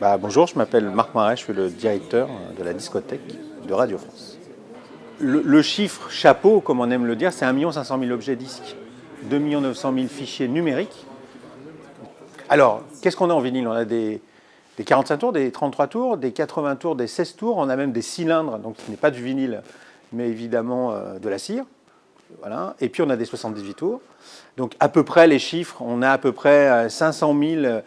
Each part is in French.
Bonjour, je m'appelle Marc Marais, je suis le directeur de la discothèque de Radio France. Le chiffre chapeau, comme on aime le dire, c'est 1 500 000 objets disques, 2 900 000 fichiers numériques. Alors, qu'est-ce qu'on a en vinyle? On a des 45 tours, des 33 tours, des 80 tours, des 16 tours, on a même des cylindres, donc ce n'est pas du vinyle, mais évidemment de la cire. Voilà. Et puis on a des 78 tours. Donc à peu près les chiffres, on a à peu près 500 000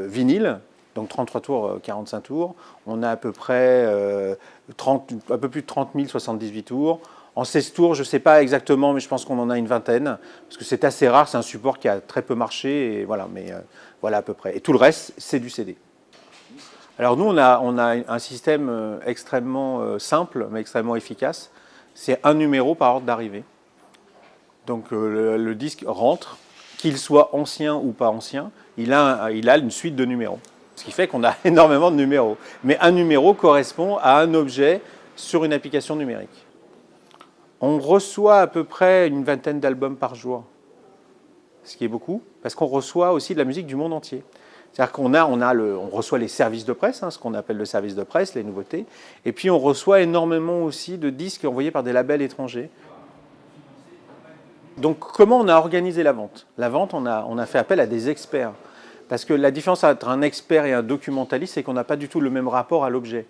vinyles, donc 33 tours, 45 tours. On a à peu près un peu plus de 30 000 78 tours. En 16 tours, je ne sais pas exactement, mais je pense qu'on en a une vingtaine, parce que c'est assez rare, c'est un support qui a très peu marché, et voilà, mais voilà à peu près. Et tout le reste, c'est du CD. Alors nous, on a un système extrêmement simple, mais extrêmement efficace. C'est un numéro par ordre d'arrivée. Donc le disque rentre, qu'il soit ancien ou pas ancien, il a une suite de numéros. Ce qui fait qu'on a énormément de numéros. Mais un numéro correspond à un objet sur une application numérique. On reçoit à peu près une vingtaine d'albums par jour, ce qui est beaucoup, parce qu'on reçoit aussi de la musique du monde entier. C'est-à-dire on reçoit les services de presse, ce qu'on appelle le service de presse, les nouveautés, et puis on reçoit énormément aussi de disques envoyés par des labels étrangers. Donc comment on a organisé la vente? La vente, on a fait appel à des experts. Parce que la différence entre un expert et un documentaliste, c'est qu'on n'a pas du tout le même rapport à l'objet.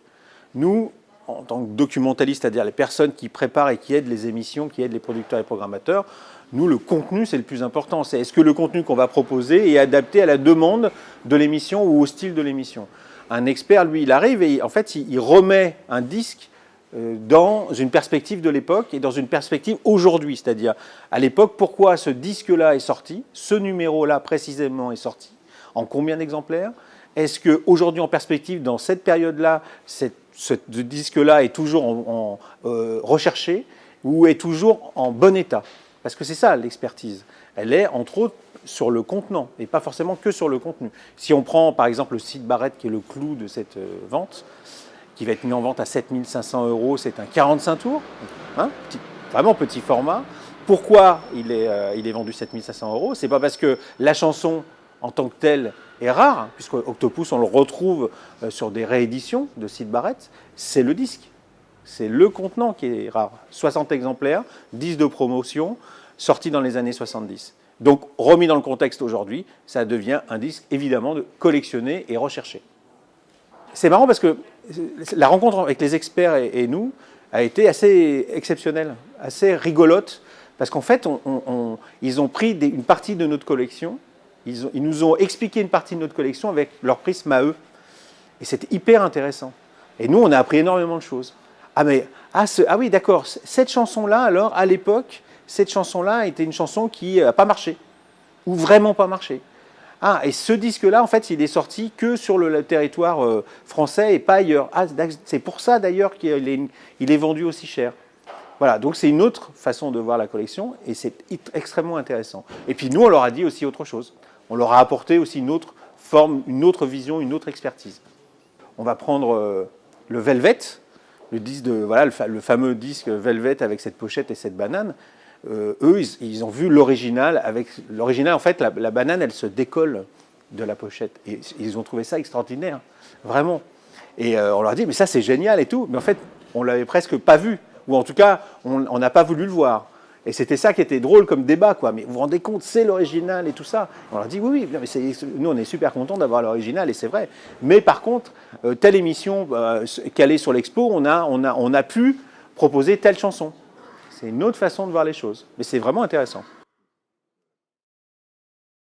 Nous, en tant que documentalistes, c'est-à-dire les personnes qui préparent et qui aident les émissions, qui aident les producteurs et programmateurs, nous, le contenu, c'est le plus important. C'est est-ce que le contenu qu'on va proposer est adapté à la demande de l'émission ou au style de l'émission. Un expert, lui, il arrive et en fait, il remet un disque dans une perspective de l'époque et dans une perspective aujourd'hui. C'est-à-dire, à l'époque, pourquoi ce disque-là est sorti, ce numéro-là précisément est sorti, en combien d'exemplaires? Est-ce qu'aujourd'hui, en perspective, dans cette période-là, ce disque-là est toujours recherché ou est toujours en bon état? Parce que c'est ça l'expertise. Elle est, entre autres, sur le contenant et pas forcément que sur le contenu. Si on prend, par exemple, le Syd Barrett, qui est le clou de cette vente, qui va être mis en vente à 7 500 €, c'est un 45 tours, vraiment petit format. Pourquoi il est vendu 7 500 €? C'est pas parce que la chanson en tant que telle est rare, puisque Octopus, on le retrouve sur des rééditions de Syd Barrett, c'est le disque. C'est le contenant qui est rare. 60 exemplaires, 10 de promotion, sorti dans les années 70. Donc, remis dans le contexte aujourd'hui, ça devient un disque évidemment collectionné et recherché. C'est marrant parce que la rencontre avec les experts et nous a été assez exceptionnelle, assez rigolote, parce qu'en fait, ils ont pris une partie de notre collection, ils nous ont expliqué une partie de notre collection avec leur prisme à eux. Et c'était hyper intéressant. Et nous, on a appris énormément de choses. Ah oui, d'accord, cette chanson-là, alors, à l'époque, cette chanson-là était une chanson qui n'a pas marché, ou vraiment pas marché. Ah, et ce disque-là, en fait, il est sorti que sur le territoire français et pas ailleurs. Ah, c'est pour ça, d'ailleurs, qu'il est vendu aussi cher. Voilà, donc c'est une autre façon de voir la collection, et c'est extrêmement intéressant. Et puis nous, on leur a dit aussi autre chose. On leur a apporté aussi une autre forme, une autre vision, une autre expertise. On va prendre le Velvet, le disque le fameux disque Velvet avec cette pochette et cette banane. Eux, ils ont vu l'original. L'original, en fait, la banane, elle se décolle de la pochette. Et ils ont trouvé ça extraordinaire, vraiment. Et on leur a dit, mais ça, c'est génial et tout. Mais en fait, on l'avait presque pas vu. Ou en tout cas, on n'a pas voulu le voir. Et c'était ça qui était drôle comme débat, quoi. Mais vous vous rendez compte, c'est l'original et tout ça. On leur dit, oui, mais nous, on est super contents d'avoir l'original, et c'est vrai. Mais par contre, telle émission calée sur l'expo, on a pu proposer telle chanson. C'est une autre façon de voir les choses. Mais c'est vraiment intéressant.